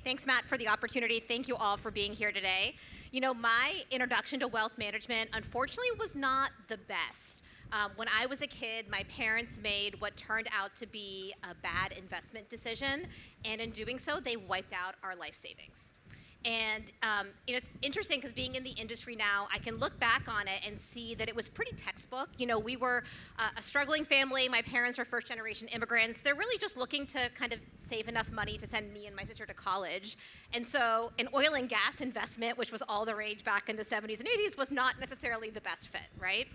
Thanks, Matt, for the opportunity. Thank you all for being here today. You know, my introduction to wealth management, unfortunately, was not the best. When I was a kid, my parents made what turned out to be a bad investment decision, and in doing so, they wiped out our life savings. And it's interesting because being in the industry now, I can look back on it and see that it was pretty textbook. You know, we were a struggling family. My parents are first-generation immigrants. They're really just looking to kind of save enough money to send me and my sister to college. And so an oil and gas investment, which was all the rage back in the 70s and 80s, was not necessarily the best fit, right?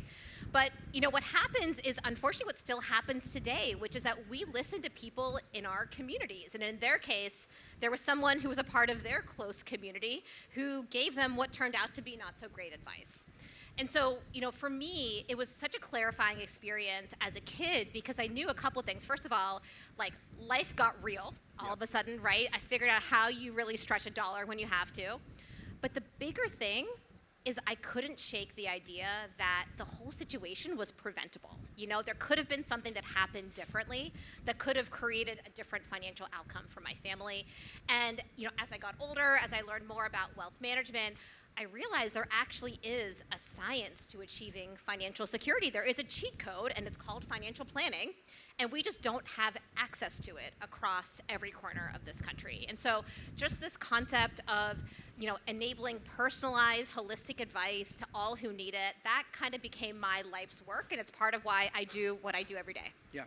But you know what happens is, unfortunately, what still happens today, which is that we listen to people in our communities. And in their case, there was someone who was a part of their close community who gave them what turned out to be not so great advice. And so, you know, for me, it was such a clarifying experience as a kid because I knew a couple things. First of all, like, life got real all of a sudden, right? I figured out how you really stretch a dollar when you have to. But the bigger thing is I couldn't shake the idea that the whole situation was preventable. You know, there could have been something that happened differently that could have created a different financial outcome for my family. And, you know, as I got older, as I learned more about wealth management, I realized there actually is a science to achieving financial security. There is a cheat code, and it's called financial planning, and we just don't have access to it across every corner of this country. And so just this concept of, you know, enabling personalized, holistic advice to all who need it, that kind of became my life's work, and it's part of why I do what I do every day. Yeah.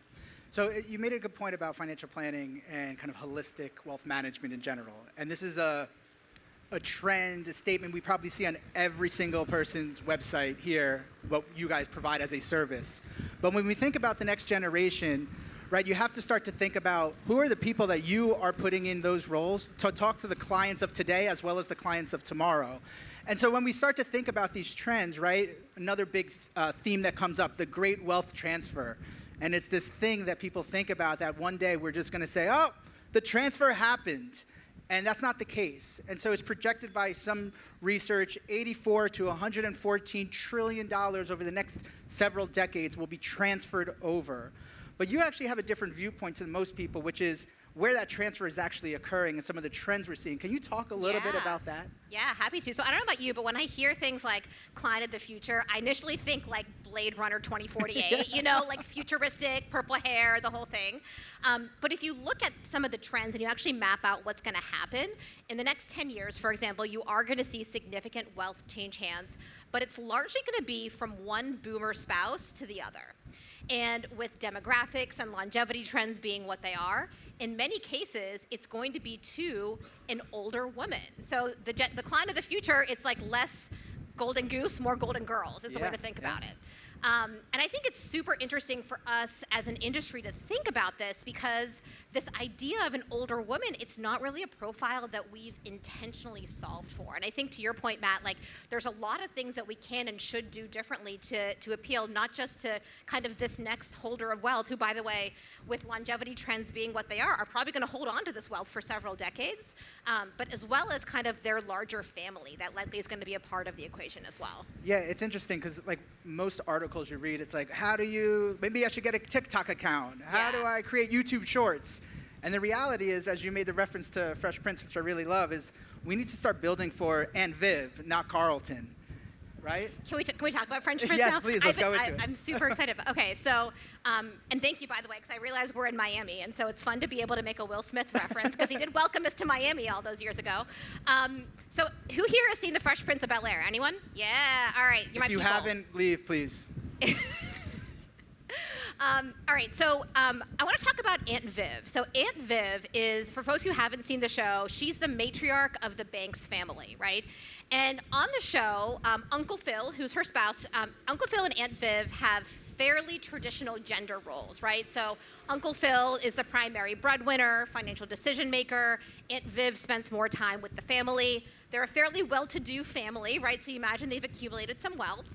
So you made a good point about financial planning and kind of holistic wealth management in general. And this is a trend, a statement we probably see on every single person's website here, what you guys provide as a service. But when we think about the next generation, right, you have to start to think about who are the people that you are putting in those roles to talk to the clients of today as well as the clients of tomorrow. And so when we start to think about these trends, right, another big theme that comes up, the great wealth transfer. And it's this thing that people think about that one day we're just going to say, oh, the transfer happened. And that's not the case. And so it's projected by some research, $84 to $114 trillion over the next several decades will be transferred over. But you actually have a different viewpoint than most people, which is where that transfer is actually occurring and some of the trends we're seeing. Can you talk a little bit about that? Yeah, happy to. So I don't know about you, but when I hear things like client of the future, I initially think like Blade Runner 2048, you know, like futuristic, purple hair, the whole thing. But if you look at some of the trends and you actually map out what's going to happen, in the next 10 years, for example, you are going to see significant wealth change hands, but it's largely going to be from one boomer spouse to the other. And with demographics and longevity trends being what they are, in many cases, it's going to be to an older woman. So the client of the future, it's like less golden goose, more golden girls is the way to think about it. And I think it's super interesting for us as an industry to think about this because this idea of an older woman, it's not really a profile that we've intentionally solved for. And I think to your point, Matt, like there's a lot of things that we can and should do differently to appeal not just to kind of this next holder of wealth, who, by the way, with longevity trends being what they are probably going to hold on to this wealth for several decades, but as well as kind of their larger family that likely is going to be a part of the equation as well. Yeah, it's interesting because like most articles you read, it's like, maybe I should get a TikTok account. How do I create YouTube shorts? And the reality is, as you made the reference to Fresh Prince, which I really love, is we need to start building for Aunt Viv, not Carlton, right? Can we talk about French Prince now? Yes, please, let's go into it. I'm super excited. Okay, so, and thank you, by the way, because I realize we're in Miami, and so it's fun to be able to make a Will Smith reference, because he did welcome us to Miami all those years ago. So who here has seen The Fresh Prince of Bel-Air? Anyone? Yeah, all right. If you haven't, leave, please. All right, so I want to talk about Aunt Viv. So Aunt Viv is, for folks who haven't seen the show, she's the matriarch of the Banks family, right? And on the show, Uncle Phil, who's her spouse, Uncle Phil and Aunt Viv have fairly traditional gender roles, right? So Uncle Phil is the primary breadwinner, financial decision maker. Aunt Viv spends more time with the family. They're a fairly well-to-do family, right? So you imagine they've accumulated some wealth.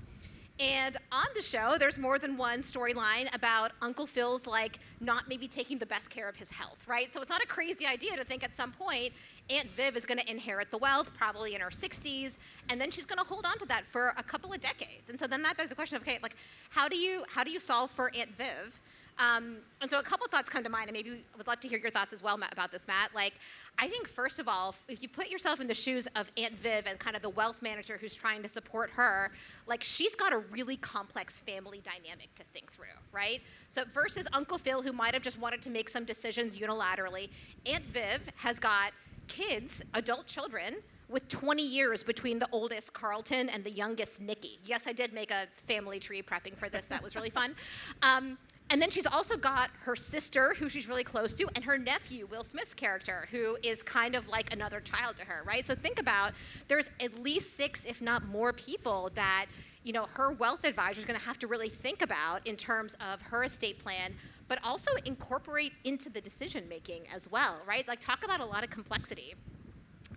And on the show, there's more than one storyline about Uncle Phil's like not maybe taking the best care of his health, right? So it's not a crazy idea to think at some point Aunt Viv is going to inherit the wealth, probably in her 60s, and then she's going to hold on to that for a couple of decades. And so then that begs the question of, okay, like how do you solve for Aunt Viv? And so a couple thoughts come to mind, and maybe I would love to hear your thoughts as well, Matt, about this, Matt. Like, I think first of all, if you put yourself in the shoes of Aunt Viv and kind of the wealth manager who's trying to support her, like she's got a really complex family dynamic to think through, right? So versus Uncle Phil, who might have just wanted to make some decisions unilaterally, Aunt Viv has got kids, adult children, with 20 years between the oldest, Carlton, and the youngest, Nikki. Yes, I did make a family tree prepping for this. That was really fun. And then she's also got her sister, who she's really close to, and her nephew, Will Smith's character, who is kind of like another child to her, right? So think about, there's at least 6, if not more people that, you know, her wealth advisor is going to have to really think about in terms of her estate plan, but also incorporate into the decision making as well, right? Like, talk about a lot of complexity.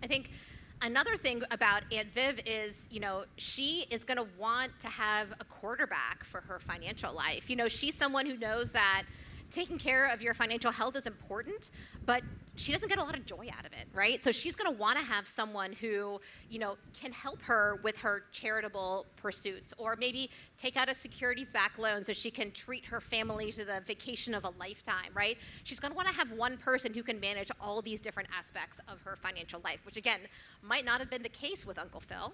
I think another thing about Aunt Viv is, you know, she is going to want to have a quarterback for her financial life. You know, she's someone who knows that taking care of your financial health is important, but she doesn't get a lot of joy out of it, right? So she's going to want to have someone who, you know, can help her with her charitable pursuits, or maybe take out a securities-backed loan so she can treat her family to the vacation of a lifetime, right? She's going to want to have one person who can manage all these different aspects of her financial life, which again, might not have been the case with Uncle Phil.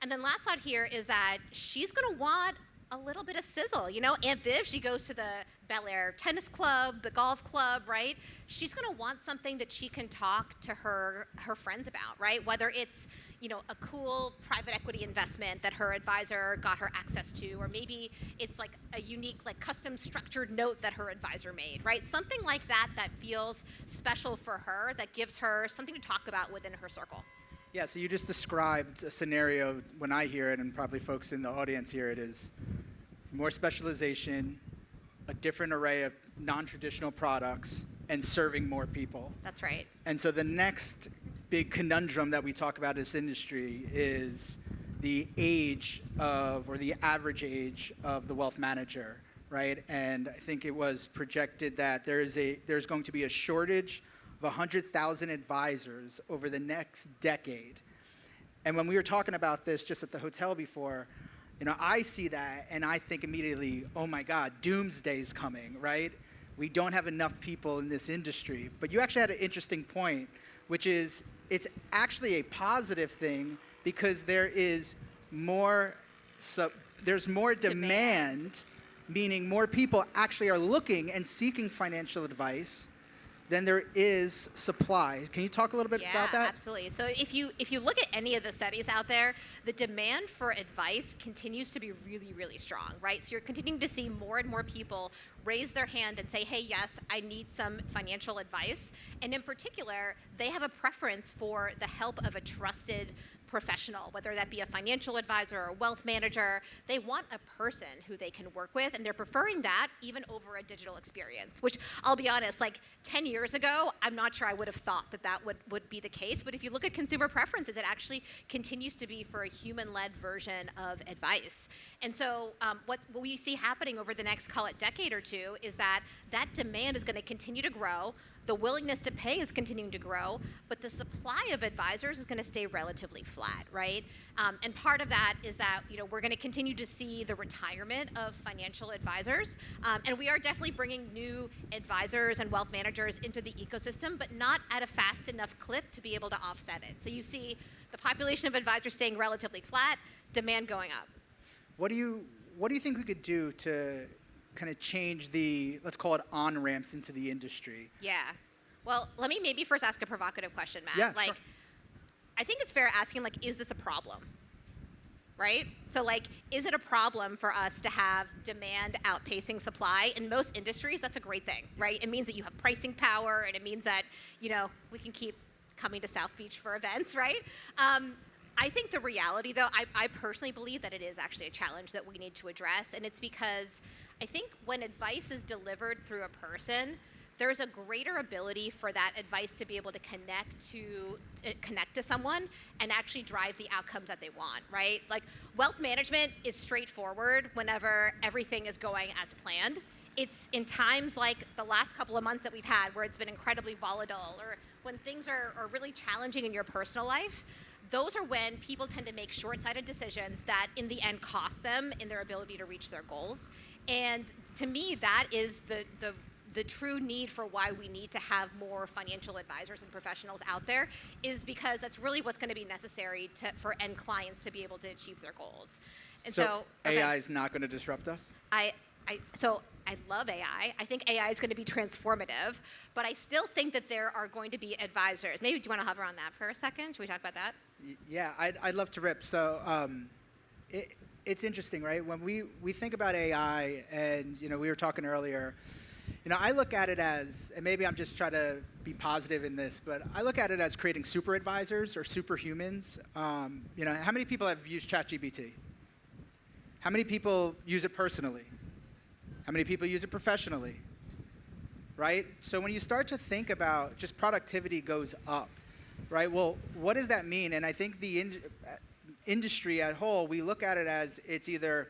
And then last thought here is that she's going to want a little bit of sizzle. You know, Aunt Viv, she goes to the Bel Air tennis club, the golf club, right? She's gonna want something that she can talk to her friends about, right? Whether it's, you know, a cool private equity investment that her advisor got her access to, or maybe it's like a unique, like custom structured note that her advisor made, right? Something like that that feels special for her, that gives her something to talk about within her circle. Yeah, so you just described a scenario when I hear it, and probably folks in the audience hear it, is more specialization, a different array of non-traditional products, and serving more people. That's right. And so the next big conundrum that we talk about in this industry is the age of, or the average age of the wealth manager, right? And I think it was projected that there's going to be a shortage of 100,000 advisors over the next decade. And when we were talking about this just at the hotel before, you know, I see that and I think immediately, oh my God, doomsday's coming, right? We don't have enough people in this industry. But you actually had an interesting point, which is it's actually a positive thing because there's more demand, meaning more people actually are looking and seeking financial advice than there is supply. Can you talk a little bit about that? Yeah, absolutely. So if you look at any of the studies out there, the demand for advice continues to be really, really strong, right? So you're continuing to see more and more people raise their hand and say, hey, yes, I need some financial advice. And in particular, they have a preference for the help of a trusted professional, whether that be a financial advisor or a wealth manager. They want a person who they can work with, and they're preferring that even over a digital experience, which I'll be honest, like 10 years ago, I'm not sure I would have thought that would be the case. But if you look at consumer preferences, it actually continues to be for a human-led version of advice. And so what we see happening over the next, call it decade or two, is that demand is going to continue to grow. The willingness to pay is continuing to grow, but the supply of advisors is going to stay relatively flat, right? And part of that is that, you know, we're going to continue to see the retirement of financial advisors, and we are definitely bringing new advisors and wealth managers into the ecosystem, but not at a fast enough clip to be able to offset it. So you see the population of advisors staying relatively flat, demand going up. What do you think we could do to kind of change the, let's call it, on-ramps into the industry? Yeah. Well, let me maybe first ask a provocative question, Matt. Yeah, like, sure. I think it's fair asking, like, is this a problem? Right? So, like, is it a problem for us to have demand outpacing supply? In most industries, that's a great thing, right? It means that you have pricing power, and it means that, you know, we can keep coming to South Beach for events, right? I think the reality, though, I personally believe that it is actually a challenge that we need to address, and it's because I think when advice is delivered through a person, there's a greater ability for that advice to be able to connect to someone and actually drive the outcomes that they want, right? Like, wealth management is straightforward whenever everything is going as planned. it's in times like the last couple of months that we've had where it's been incredibly volatile, or when things are really challenging in your personal life. Those are when people tend to make short-sighted decisions that in the end cost them in their ability to reach their goals. And to me, that is the true need for why we need to have more financial advisors and professionals out there, is because that's really what's going to be necessary for end clients to be able to achieve their goals. And so okay, AI is not going to disrupt us? So I love AI. I think AI is going to be transformative, but I still think that there are going to be advisors. Maybe do you want to hover on that for a second? Should we talk about that? Yeah, I'd love to rip. So it's interesting, right? When we think about AI, and we were talking earlier, I look at it as, and maybe I'm just trying to be positive in this, but I look at it as creating super advisors or superhumans. How many people have used ChatGPT? How many people use it personally? How many people use it professionally? Right? So when you start to think about just productivity goes up, right? Well, what does that mean? And I think the industry at whole, we look at it as it's either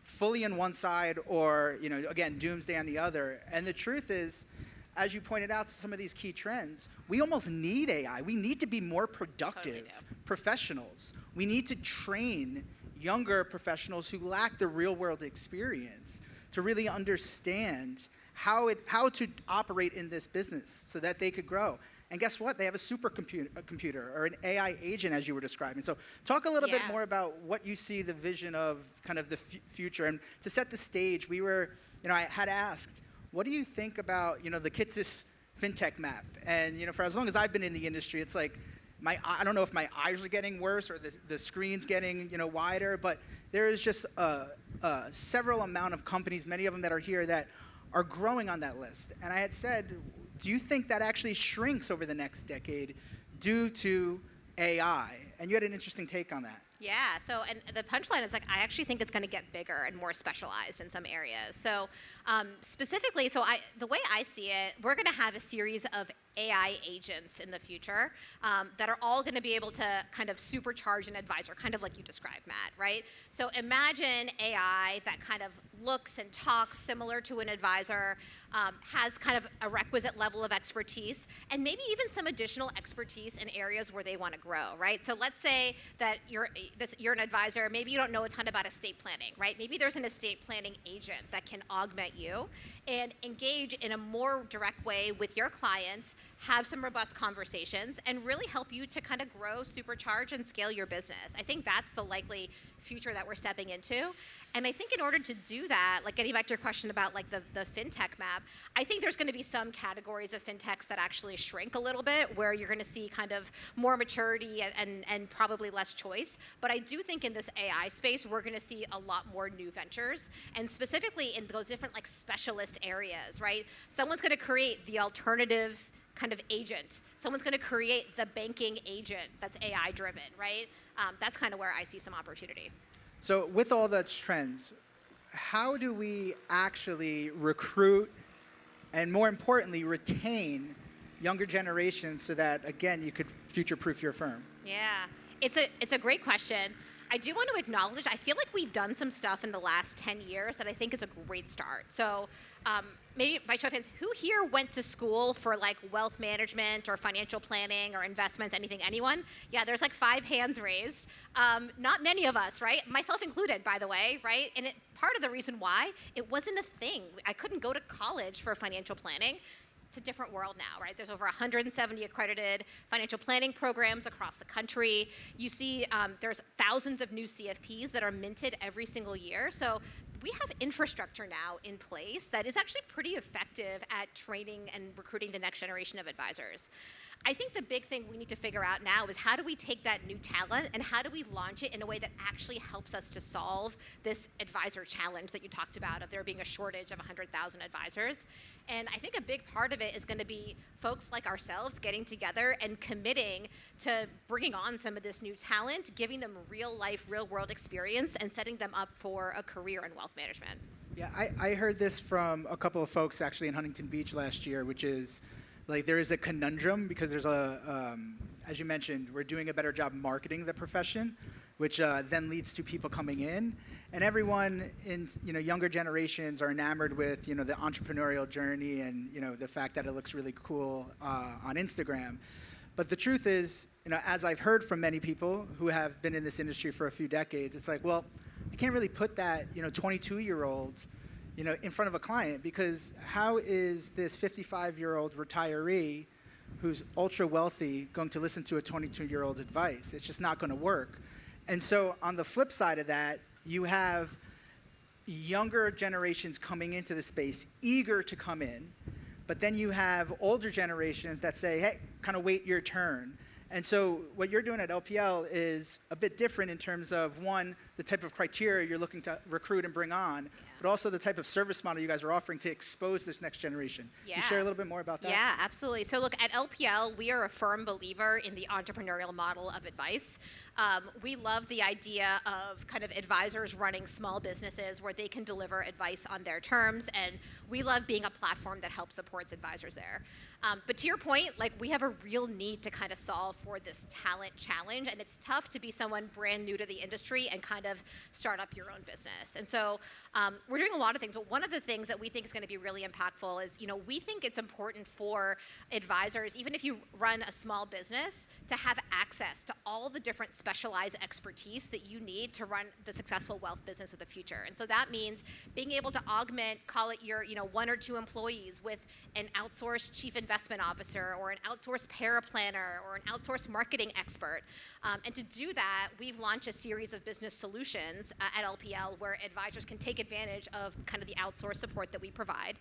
fully on one side or, again, doomsday on the other. And the truth is, as you pointed out, some of these key trends, we almost need AI. We need to be more productive professionals. We need to train younger professionals who lack the real world experience to really understand how to operate in this business so that they could grow. And guess what? They have a computer or an AI agent, as you were describing. So talk a little bit more about what you see the vision of kind of the future. And to set the stage, I had asked, what do you think about, the Kitsis FinTech map? And, for as long as I've been in the industry, it's like, I don't know if my eyes are getting worse or the screen's getting, wider, but there is just several amount of companies, many of them that are here, that are growing on that list. And I had said, do you think that actually shrinks over the next decade due to AI? And you had an interesting take on that. Yeah, so, and the punchline is I actually think it's going to get bigger and more specialized in some areas. So specifically, the way I see it, we're going to have a series of AI agents in the future that are all going to be able to kind of supercharge an advisor, kind of like you described, Matt, right? So imagine AI that kind of looks and talks similar to an advisor, has kind of a requisite level of expertise, and maybe even some additional expertise in areas where they want to grow, right? So let's say that you're an advisor, maybe you don't know a ton about estate planning, right? Maybe there's an estate planning agent that can augment you and engage in a more direct way with your clients, have some robust conversations, and really help you to kind of grow, supercharge, and scale your business. I think that's the likely future that we're stepping into. And I think in order to do that, getting back to your question about the fintech map, I think there's going to be some categories of fintechs that actually shrink a little bit, where you're going to see kind of more maturity and probably less choice. But I do think in this AI space, we're going to see a lot more new ventures, and specifically in those different specialist areas, right? Someone's going to create the alternative kind of agent. Someone's going to create the banking agent that's AI driven, right? That's kind of where I see some opportunity. So with all those trends, how do we actually recruit and, more importantly, retain younger generations so that, again, you could future-proof your firm? Yeah, it's a great question. I do want to acknowledge, I feel like we've done some stuff in the last 10 years that I think is a great start. So maybe by show of hands, who here went to school for wealth management or financial planning or investments, anything, anyone? Yeah, there's 5 hands raised. Not many of us, right? Myself included, by the way, right? And part of the reason why, it wasn't a thing. I couldn't go to college for financial planning. It's a different world now, right? There's over 170 accredited financial planning programs across the country. You see there's thousands of new CFPs that are minted every single year. So we have infrastructure now in place that is actually pretty effective at training and recruiting the next generation of advisors. I think the big thing we need to figure out now is how do we take that new talent and how do we launch it in a way that actually helps us to solve this advisor challenge that you talked about, of there being a shortage of 100,000 advisors. And I think a big part of it is going to be folks like ourselves getting together and committing to bringing on some of this new talent, giving them real life, real world experience, and setting them up for a career in wealth management. Yeah, I heard this from a couple of folks actually in Huntington Beach last year, which is there is a conundrum because there's as you mentioned, we're doing a better job marketing the profession. which then leads to people coming in. And everyone in younger generations are enamored with the entrepreneurial journey and the fact that it looks really cool on Instagram. But the truth is, as I've heard from many people who have been in this industry for a few decades, it's like, well, I can't really put that 22-year-old in front of a client, because how is this 55-year-old retiree who's ultra wealthy going to listen to a 22-year-old's advice? It's just not going to work. And so on the flip side of that, you have younger generations coming into the space, eager to come in, but then you have older generations that say, hey, kind of wait your turn. And so what you're doing at LPL is a bit different in terms of, one, the type of criteria you're looking to recruit and bring on, but also the type of service model you guys are offering to expose this next generation. Can you share a little bit more about that? Yeah, absolutely. So look, at LPL, we are a firm believer in the entrepreneurial model of advice. We love the idea of kind of advisors running small businesses where they can deliver advice on their terms, and we love being a platform that helps supports advisors there. But to your point, like, we have a real need to kind of solve for this talent challenge, and it's tough to be someone brand new to the industry and kind of start up your own business. And so we're doing a lot of things, but one of the things that we think is going to be really impactful is, we think it's important for advisors, even if you run a small business, to have access to all the different specialized expertise that you need to run the successful wealth business of the future. And so that means being able to augment, call it your, one or two employees with an outsourced chief investment officer or an outsourced paraplanner or an outsourced marketing expert. And to do that, we've launched a series of business solutions at LPL where advisors can take advantage of kind of the outsourced support that we provide.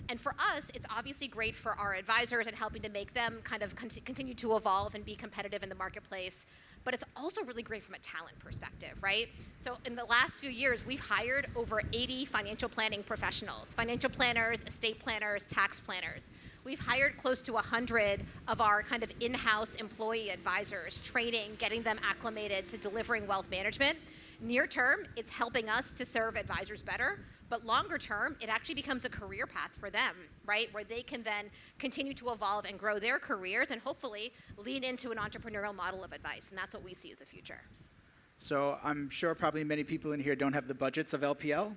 And for us, it's obviously great for our advisors and helping to make them kind of continue to evolve and be competitive in the marketplace. But it's also really great from a talent perspective, right? So in the last few years, we've hired over 80 financial planning professionals, financial planners, estate planners, tax planners. We've hired close to 100 of our kind of in-house employee advisors, training, getting them acclimated to delivering wealth management. Near term, it's helping us to serve advisors better, but longer term, it actually becomes a career path for them, right? Where they can then continue to evolve and grow their careers and hopefully lean into an entrepreneurial model of advice. And that's what we see as the future. So I'm sure probably many people in here don't have the budgets of LPL.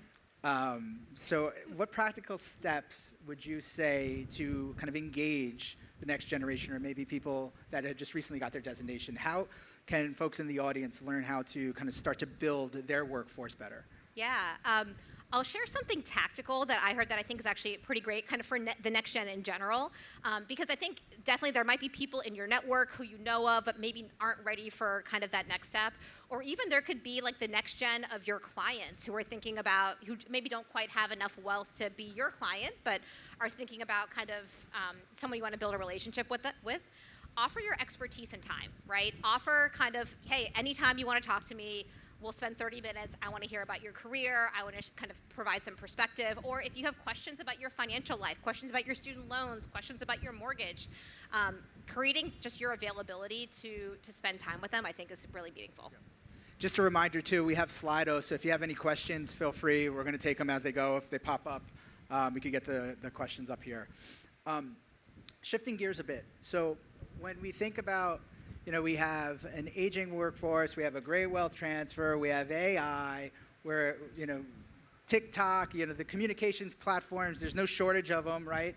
So what practical steps would you say to kind of engage the next generation, or maybe people that had just recently got their designation? How can folks in the audience learn how to kind of start to build their workforce better? Yeah. I'll share something tactical that I heard that I think is actually pretty great kind of for the next gen in general, because I think definitely there might be people in your network who you know of but maybe aren't ready for kind of that next step, or even there could be like the next gen of your clients who are thinking about, who maybe don't quite have enough wealth to be your client but are thinking about kind of someone you want to build a relationship with. Offer your expertise and time, right? Offer kind of, hey, anytime you want to talk to me, we'll spend 30 minutes. I want to hear about your career. I want to kind of provide some perspective. Or if you have questions about your financial life, questions about your student loans, questions about your mortgage, creating just your availability to spend time with them, I think is really meaningful. Just a reminder too, we have Slido, so if you have any questions, feel free. We're going to take them as they go. If they pop up, we could get the questions up here. Shifting gears a bit. So when we think about, we have an aging workforce, we have a great wealth transfer, we have AI, where, TikTok, the communications platforms, there's no shortage of them, right?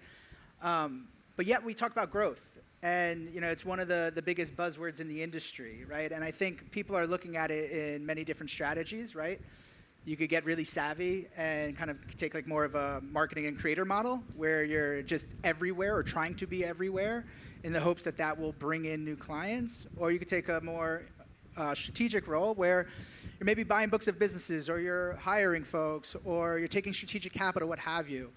But yet we talk about growth. And, it's one of the biggest buzzwords in the industry, right? And I think people are looking at it in many different strategies, right? You could get really savvy and kind of take like more of a marketing and creator model where you're just everywhere or trying to be everywhere in the hopes that that will bring in new clients. Or you could take a more strategic role where you're maybe buying books of businesses, or you're hiring folks, or you're taking strategic capital, what have you.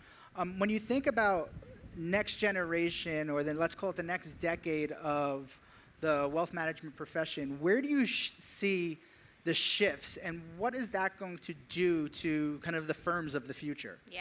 When you think about next generation, or then let's call it the next decade of the wealth management profession, where do you see the shifts, and what is that going to do to kind of the firms of the future? Yeah.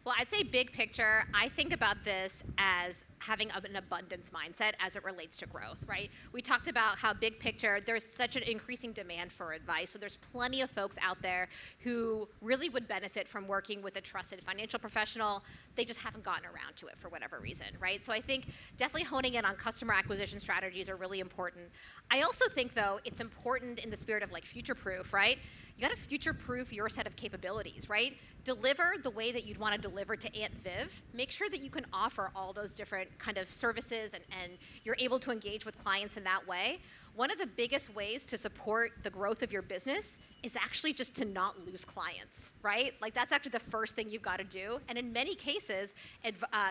Well, I'd say big picture, I think about this as having an abundance mindset as it relates to growth, right? We talked about how big picture, there's such an increasing demand for advice. So there's plenty of folks out there who really would benefit from working with a trusted financial professional. They just haven't gotten around to it for whatever reason, right? So I think definitely honing in on customer acquisition strategies are really important. I also think, though, it's important in the spirit of like future proof, right? You got to future proof your set of capabilities, right? Deliver the way that you'd want to deliver to Aunt Viv. Make sure that you can offer all those different kind of services and you're able to engage with clients in that way. One of the biggest ways to support the growth of your business is actually just to not lose clients, right? Like that's actually the first thing you've got to do. And in many cases,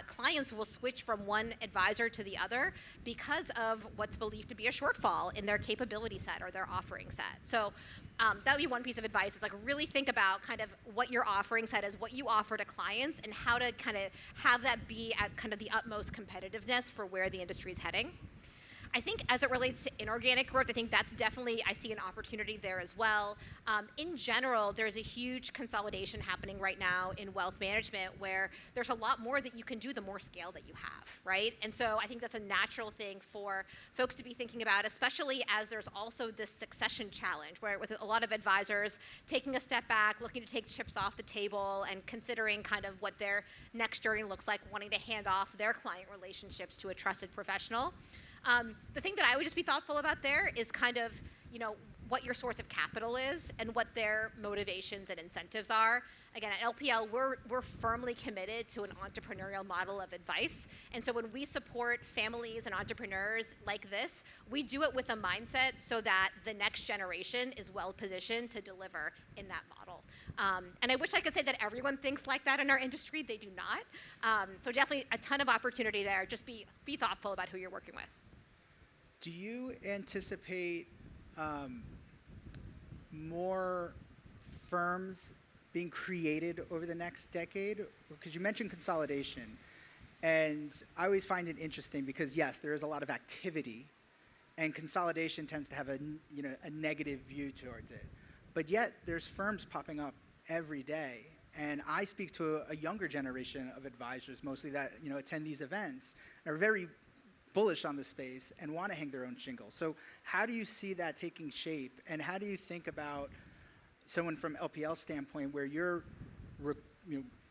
clients will switch from one advisor to the other because of what's believed to be a shortfall in their capability set or their offering set. So that would be one piece of advice is like really think about kind of what your offering set is, what you offer to clients, and how to kind of have that be at kind of the utmost competitiveness for where the industry is heading. I think as it relates to inorganic growth, I think that's definitely, I see an opportunity there as well. In general, there's a huge consolidation happening right now in wealth management where there's a lot more that you can do the more scale that you have, right? And so I think that's a natural thing for folks to be thinking about, especially as there's also this succession challenge where with a lot of advisors taking a step back, looking to take chips off the table and considering kind of what their next journey looks like, wanting to hand off their client relationships to a trusted professional. The thing that I would just be thoughtful about there is kind of, you know, what your source of capital is and what their motivations and incentives are. Again, at LPL, we're firmly committed to an entrepreneurial model of advice. And so when we support families and entrepreneurs like this, we do it with a mindset so that the next generation is well positioned to deliver in that model. And I wish I could say that everyone thinks like that in our industry. They do not. So definitely a ton of opportunity there. Just be thoughtful about who you're working with. Do you anticipate more firms being created over the next decade? Because you mentioned consolidation, and I always find it interesting because yes, there is a lot of activity, and consolidation tends to have a negative view towards it. But yet, there's firms popping up every day, and I speak to a younger generation of advisors, mostly that attend these events, and are very bullish on the space and want to hang their own shingle. So how do you see that taking shape, and how do you think about someone from LPL standpoint where you're,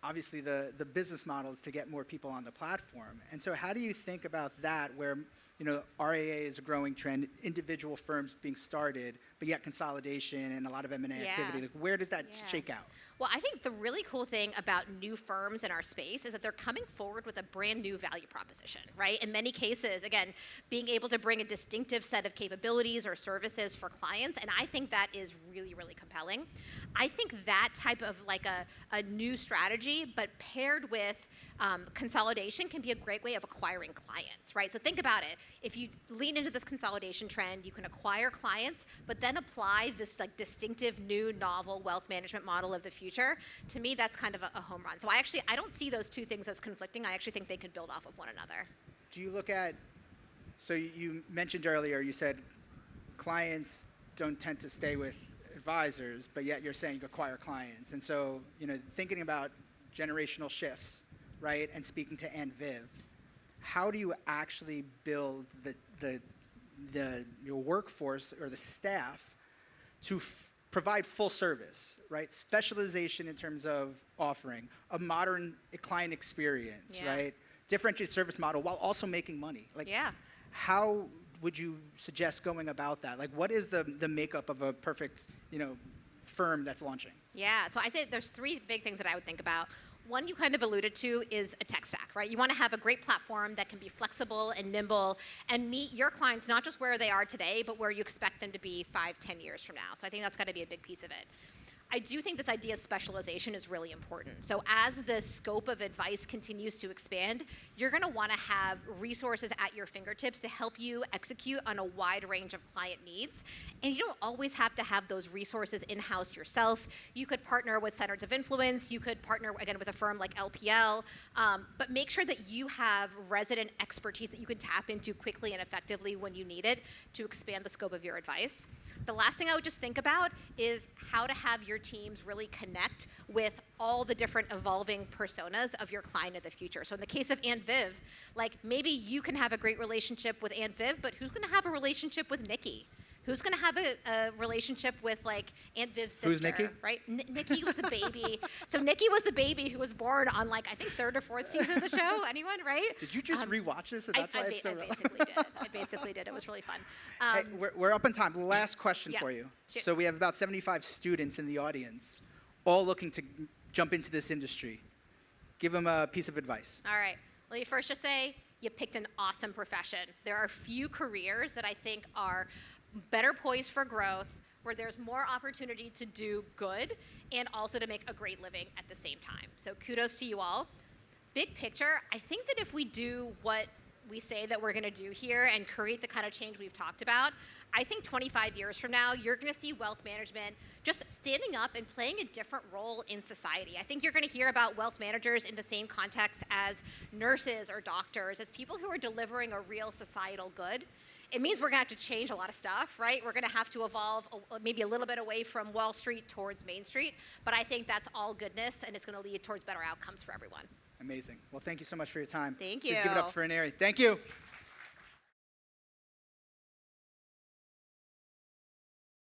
obviously the business model is to get more people on the platform, and so how do you think about that where RAA is a growing trend, individual firms being started, but yet consolidation and a lot of M&A activity. Like, where does that shake out? Well, I think the really cool thing about new firms in our space is that they're coming forward with a brand new value proposition, right? In many cases, again, being able to bring a distinctive set of capabilities or services for clients, and I think that is really, really compelling. I think that type of like a new strategy, but paired with consolidation can be a great way of acquiring clients, right? So think about it. If you lean into this consolidation trend, you can acquire clients, but then apply this like distinctive new novel wealth management model of the future. To me, that's kind of a home run. So I don't see those two things as conflicting. I actually think they could build off of one another. Do you look at, so you mentioned earlier, you said clients don't tend to stay with advisors, but yet you're saying you acquire clients. And so, thinking about generational shifts, right, and speaking to Aunt Viv, how do you actually build your workforce or the staff to provide full service, right? Specialization in terms of offering a modern client experience, right? Differentiated service model while also making money. Like, how would you suggest going about that? Like, what is the makeup of a perfect, firm that's launching? Yeah, so I say there's three big things that I would think about. One you kind of alluded to is a tech stack, right? You want to have a great platform that can be flexible and nimble and meet your clients not just where they are today, but where you expect them to be 5-10 years from now. So I think that's got to be a big piece of it. I do think this idea of specialization is really important. So as the scope of advice continues to expand, you're going to want to have resources at your fingertips to help you execute on a wide range of client needs. And you don't always have to have those resources in-house yourself. You could partner with centers of influence. You could partner, again, with a firm like LPL. But make sure that you have resident expertise that you can tap into quickly and effectively when you need it to expand the scope of your advice. The last thing I would just think about is how to have your teams really connect with all the different evolving personas of your client of the future. So in the case of Aunt Viv, like maybe you can have a great relationship with Aunt Viv, but who's going to have a relationship with Nikki? Who's going to have a relationship with like Aunt Viv's sister? Who's Nikki? Right? Nikki was the baby. So Nikki was the baby who was born on like I think third or fourth season of the show. Anyone? Right? Did you just rewatch this? So that's why it's so relevant. I basically did. It was really fun. Hey, we're up on time. Last question Yeah. for you. Shoot. So we have about 75 students in the audience, all looking to jump into this industry. Give them a piece of advice. All right. Let me first just say you picked an awesome profession. There are few careers that I think are better poised for growth, where there's more opportunity to do good and also to make a great living at the same time. So kudos to you all. Big picture, I think that if we do what we say that we're going to do here and create the kind of change we've talked about, I think 25 years from now, you're going to see wealth management just standing up and playing a different role in society. I think you're going to hear about wealth managers in the same context as nurses or doctors, as people who are delivering a real societal good. It means we're going to have to change a lot of stuff, right? We're going to have to evolve maybe a little bit away from Wall Street towards Main Street, but I think that's all goodness, and it's going to lead towards better outcomes for everyone. Amazing. Well, thank you so much for your time. Thank Please you. give it up for Aneri. Thank you.